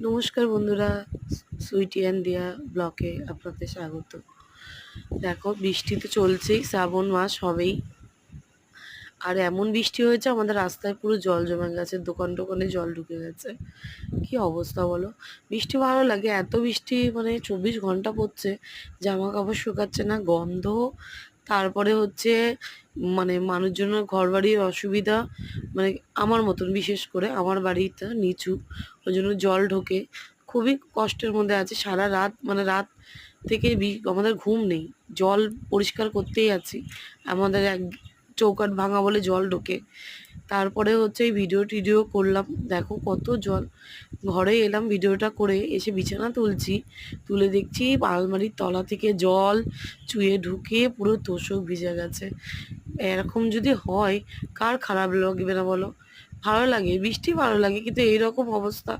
নমস্কার বন্ধুরা, সুইটি অ্যান্ড দিয়া ব্লকে আপনাদের স্বাগত। দেখো, বৃষ্টি তো চলছেই, শ্রাবণ মাস হবেই। আর এমন বৃষ্টি হয়েছে আমাদের রাস্তায় পুরো জল জমে গেছে, দোকান টোকানে জল ঢুকে গেছে। কি অবস্থা বলো। বৃষ্টি ভালো লাগে, এত বৃষ্টি মানে 24 ঘন্টা পড়ছে, জামা কাপড় শুকাচ্ছে না, গন্ধ। তারপরে হচ্ছে মানে মানুষজনের ঘর বাড়ির অসুবিধা, মানে আমার মতন, বিশেষ করে আমার বাড়িটা নিচু, ওই জন্য জল ঢোকে। খুবই কষ্টের মধ্যে আছে। সারা রাত মানে রাত থেকে আমাদের ঘুম নেই, জল পরিষ্কার করতেই আছি। আমাদের এক চৌকাঠ ভাঙা বলে জল ঢোকে। তারপরে হচ্ছে এই ভিডিও টিডিও করলাম, দেখো কত জল। ঘরে এলাম, ভিডিওটা করে এসে বিছানা তুলছি, তুলে দেখছি আলমারির তলা থেকে জল চুয়ে ঢুকে পুরো তোষক ভিজে গেছে। এরকম যদি হয় কার খারাপ লাগবে না বলো। ভালো লাগে, বৃষ্টি ভালো লাগে, কিন্তু এইরকম অবস্থা